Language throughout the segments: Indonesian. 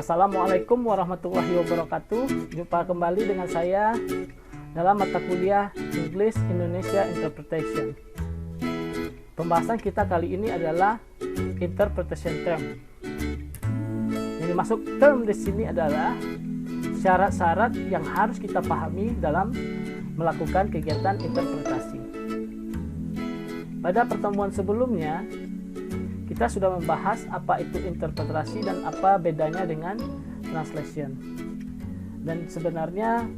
Assalamualaikum warahmatullahi wabarakatuh. Jumpa kembali dengan saya dalam mata kuliah English Indonesia Interpretation. Pembahasan kita kali ini adalah interpretation term. Yang dimaksud term di sini adalah syarat-syarat yang harus kita pahami dalam melakukan kegiatan interpretasi. Pada pertemuan sebelumnya, kita sudah membahas apa itu interpretasi dan apa bedanya dengan translation. Dan sebenarnya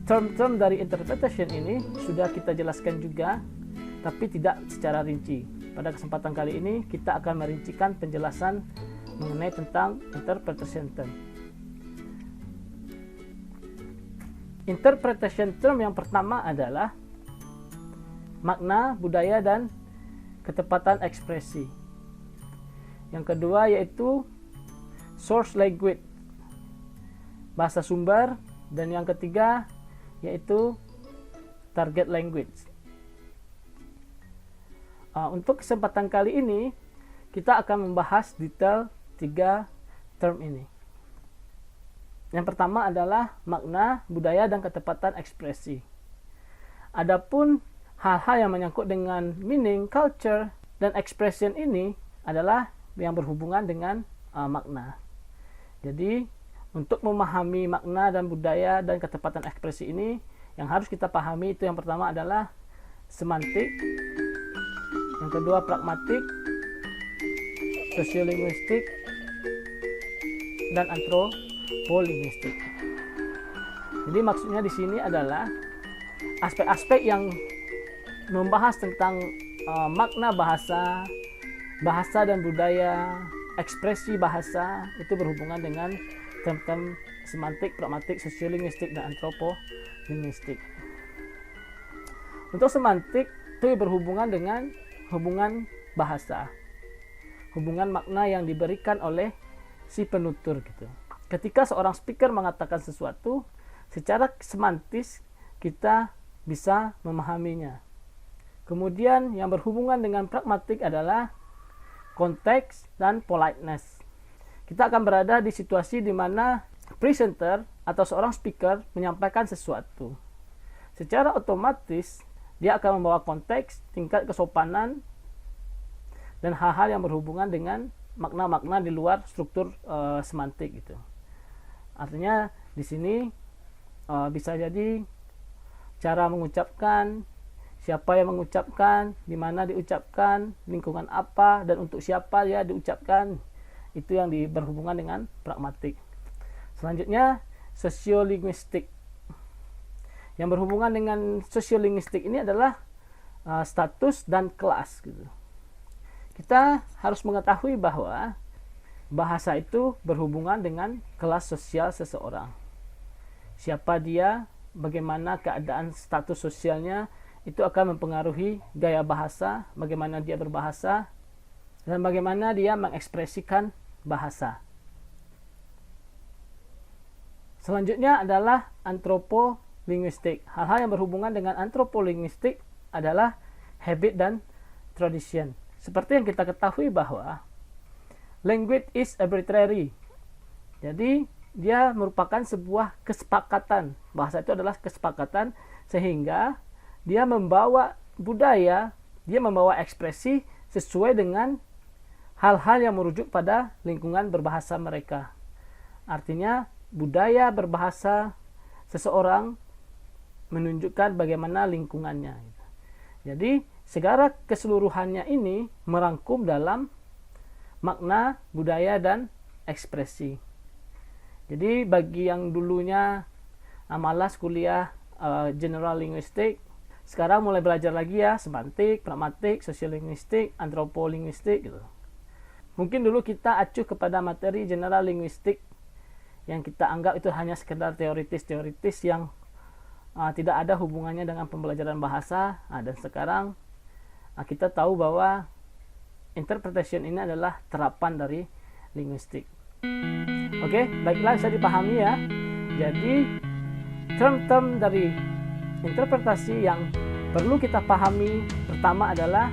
term-term dari interpretation ini sudah kita jelaskan juga, tapi tidak secara rinci. Pada kesempatan kali ini kita akan merincikan penjelasan mengenai tentang interpretation term. Interpretation term yang pertama adalah makna, budaya, dan ketepatan ekspresi. Yang kedua yaitu source language, bahasa sumber, dan yang ketiga yaitu target language. Untuk kesempatan kali ini kita akan membahas detail 3 term ini. Yang pertama adalah makna, budaya, dan ketepatan ekspresi. Adapun hal-hal yang menyangkut dengan meaning, culture, dan expression ini adalah yang berhubungan dengan makna. Jadi untuk memahami makna dan budaya dan ketepatan ekspresi ini, yang harus kita pahami itu yang pertama adalah semantik, yang kedua pragmatik, sosiolinguistik, dan antropolinguistik. Jadi maksudnya di sini adalah aspek-aspek yang membahas tentang makna bahasa, bahasa dan budaya, ekspresi bahasa, itu berhubungan dengan term-term semantik, pragmatik, sosiolinguistik, dan antropolinguistik. Untuk semantik itu berhubungan dengan hubungan bahasa, hubungan makna yang diberikan oleh si penutur gitu. Ketika seorang speaker mengatakan sesuatu, secara semantis kita bisa memahaminya. Kemudian yang berhubungan dengan pragmatik adalah konteks dan politeness. Kita akan berada di situasi di mana presenter atau seorang speaker menyampaikan sesuatu. Secara otomatis dia akan membawa konteks, tingkat kesopanan, dan hal-hal yang berhubungan dengan makna-makna di luar struktur semantik gitu. Artinya di sini bisa jadi cara mengucapkan, siapa yang mengucapkan, di mana diucapkan, lingkungan apa, dan untuk siapa ya diucapkan. Itu yang berhubungan dengan pragmatik. Selanjutnya, sosiolinguistik. Yang berhubungan dengan sosiolinguistik ini adalah status dan kelas. Gitu. Kita harus mengetahui bahwa bahasa itu berhubungan dengan kelas sosial seseorang. Siapa dia, bagaimana keadaan status sosialnya, itu akan mempengaruhi gaya bahasa, bagaimana dia berbahasa, dan bagaimana dia mengekspresikan bahasa. Selanjutnya adalah antropolinguistik. Hal-hal yang berhubungan dengan antropolinguistik adalah habit dan tradition. Seperti yang kita ketahui bahwa language is arbitrary. Jadi dia merupakan sebuah kesepakatan. Bahasa itu adalah kesepakatan, sehingga dia membawa budaya, dia membawa ekspresi sesuai dengan hal-hal yang merujuk pada lingkungan berbahasa mereka. Artinya budaya berbahasa seseorang menunjukkan bagaimana lingkungannya. Jadi segala keseluruhannya ini merangkum dalam makna, budaya, dan ekspresi. Jadi bagi yang dulunya malas kuliah general linguistik, sekarang mulai belajar lagi ya semantik, pragmatik, sosiolinguistik, antropolinguistik gitu. Mungkin dulu kita acuh kepada materi general linguistik yang kita anggap itu hanya sekedar teoritis yang tidak ada hubungannya dengan pembelajaran bahasa. Dan sekarang kita tahu bahwa interpretation ini adalah terapan dari linguistik. Oke, baiklah, bisa dipahami ya. Jadi term-term dari interpretasi yang perlu kita pahami pertama adalah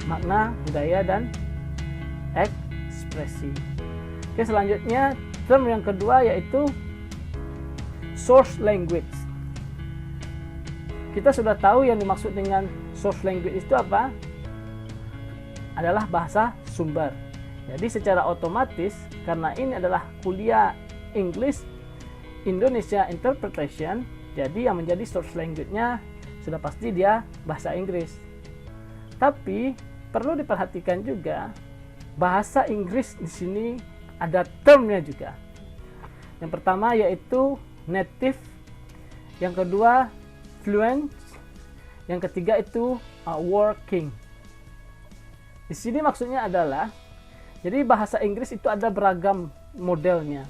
makna, budaya, dan ekspresi. Oke, selanjutnya Term yang kedua yaitu source language. Kita sudah tahu yang dimaksud dengan source language itu apa? Adalah bahasa sumber. Jadi secara otomatis, karena ini adalah kuliah English Indonesia Interpretation, jadi yang menjadi source language-nya sudah pasti dia bahasa Inggris. Tapi perlu diperhatikan juga, bahasa Inggris di sini ada termnya juga. Yang pertama yaitu native, yang kedua fluent, yang ketiga itu working. Di sini maksudnya adalah, jadi bahasa Inggris itu ada beragam modelnya,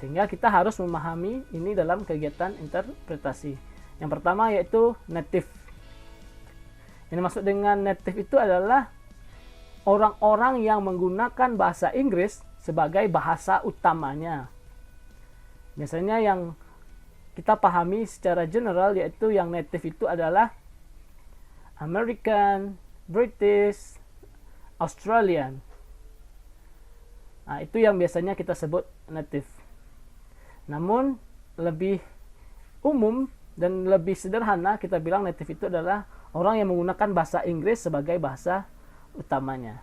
sehingga kita harus memahami ini dalam kegiatan interpretasi. Yang pertama yaitu native. Yang dimaksud dengan native itu adalah orang-orang yang menggunakan bahasa Inggris sebagai bahasa utamanya. Biasanya yang kita pahami secara general yaitu yang native itu adalah American, British, Australian. Nah, itu yang biasanya kita sebut native. Namun lebih umum dan lebih sederhana kita bilang native itu adalah orang yang menggunakan bahasa Inggris sebagai bahasa utamanya.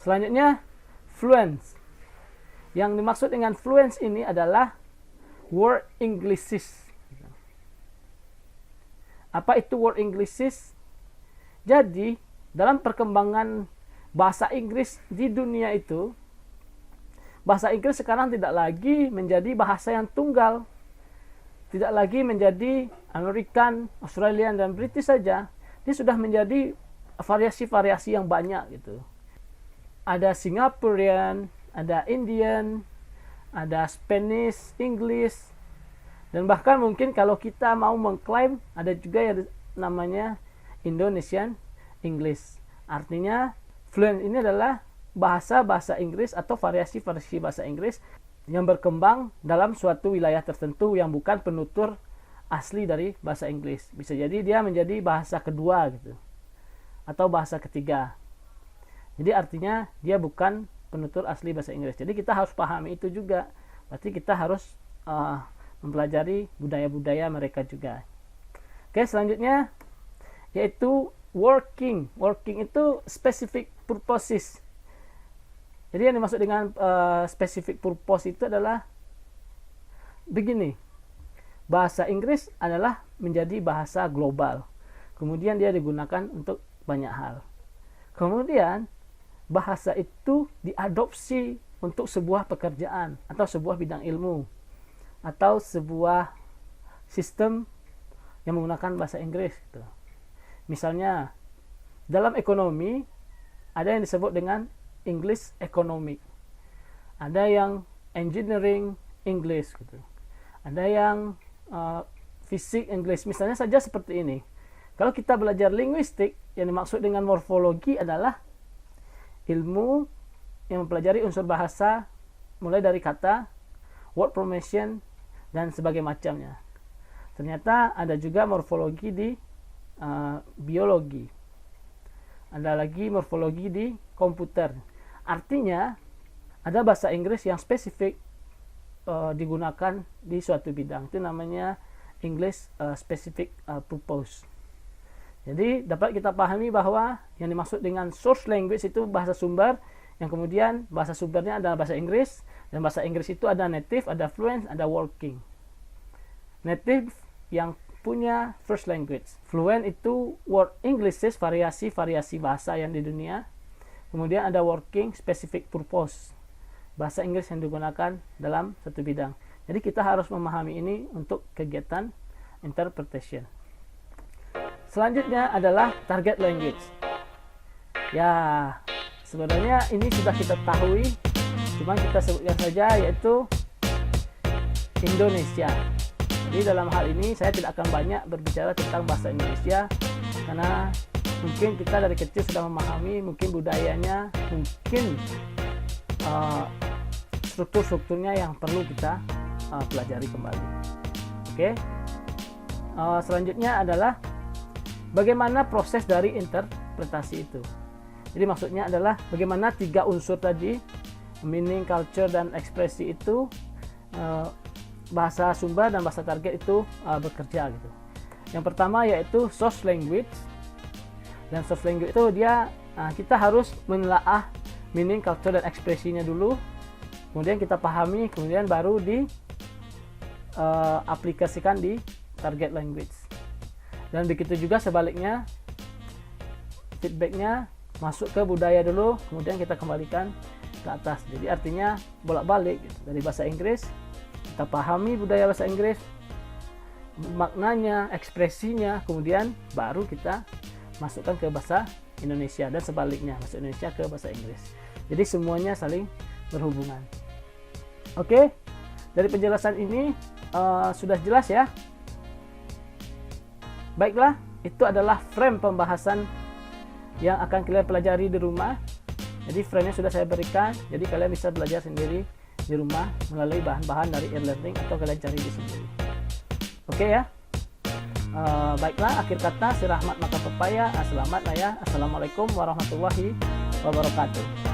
Selanjutnya fluent. Yang dimaksud dengan fluent ini adalah word Englishes. Apa itu word Englishes? Jadi, dalam perkembangan bahasa Inggris di dunia itu, bahasa Inggris sekarang tidak lagi menjadi bahasa yang tunggal. Tidak lagi menjadi American, Australian, dan British saja. Dia sudah menjadi variasi-variasi yang banyak gitu. Ada Singaporean, ada Indian, ada Spanish, English, dan bahkan mungkin kalau kita mau mengklaim ada juga yang namanya Indonesian English. Artinya fluent ini adalah bahasa-bahasa Inggris atau variasi-variasi bahasa Inggris yang berkembang dalam suatu wilayah tertentu yang bukan penutur asli dari bahasa Inggris. Bisa jadi dia menjadi bahasa kedua gitu, atau bahasa ketiga. Jadi artinya dia bukan penutur asli bahasa Inggris. Jadi kita harus pahami itu juga. Berarti kita harus mempelajari budaya-budaya mereka juga. Oke, selanjutnya yaitu working. Working itu specific purposes. Jadi yang dimaksud dengan specific purpose itu adalah begini. Bahasa Inggris adalah menjadi bahasa global. Kemudian dia digunakan untuk banyak hal. Kemudian bahasa itu diadopsi untuk sebuah pekerjaan atau sebuah bidang ilmu atau sebuah sistem yang menggunakan bahasa Inggris gitu. Misalnya dalam ekonomi ada yang disebut dengan English economic, ada yang engineering English gitu, ada yang fisik English. Misalnya saja seperti ini. Kalau kita belajar linguistik, yang dimaksud dengan morfologi adalah ilmu yang mempelajari unsur bahasa mulai dari kata, word formation, dan sebagainya macamnya. Ternyata ada juga morfologi di biologi. Ada lagi morfologi di komputer. Artinya ada bahasa Inggris yang spesifik digunakan di suatu bidang. Itu namanya English specific purpose. Jadi dapat kita pahami bahwa yang dimaksud dengan source language itu bahasa sumber, yang kemudian bahasa sumbernya adalah bahasa Inggris, dan bahasa Inggris itu ada native, ada fluent, ada working. Native yang punya first language. Fluent itu word Englishes, variasi-variasi bahasa yang di dunia. Kemudian ada working, specific purpose, bahasa Inggris yang digunakan dalam satu bidang. Jadi kita harus memahami ini untuk kegiatan interpretation. Selanjutnya adalah target language. Ya, sebenarnya ini sudah kita ketahui, cuma kita sebutkan saja, yaitu Indonesia. Jadi dalam hal ini saya tidak akan banyak berbicara tentang bahasa Indonesia, karena mungkin kita dari kecil sudah memahami, mungkin budayanya, mungkin struktur-strukturnya yang perlu kita pelajari kembali. Oke. Selanjutnya adalah bagaimana proses dari interpretasi itu. Jadi maksudnya adalah bagaimana tiga unsur tadi meaning, culture, dan ekspresi itu bahasa sumber dan bahasa target itu bekerja gitu. Yang pertama yaitu source language. Dan source language itu dia kita harus menelaah meaning, culture, dan ekspresinya dulu. Kemudian kita pahami, kemudian baru di aplikasikan di target language. Dan begitu juga sebaliknya, feedbacknya masuk ke budaya dulu, kemudian kita kembalikan ke atas. Jadi artinya bolak-balik gitu. Dari bahasa Inggris kita pahami budaya bahasa Inggris, maknanya, ekspresinya, kemudian baru kita masukkan ke bahasa Indonesia, dan sebaliknya, bahasa Indonesia ke bahasa Inggris. Jadi semuanya saling berhubungan. Oke, dari penjelasan ini sudah jelas ya. Baiklah, itu adalah frame pembahasan yang akan kalian pelajari di rumah. Jadi frame-nya sudah saya berikan, jadi kalian bisa belajar sendiri di rumah melalui bahan-bahan dari e-learning atau kalian cari di sendiri. Oke ya. Baiklah, akhir kata si rahmat maka pepaya. Selamat lah ya. Assalamualaikum warahmatullahi wabarakatuh.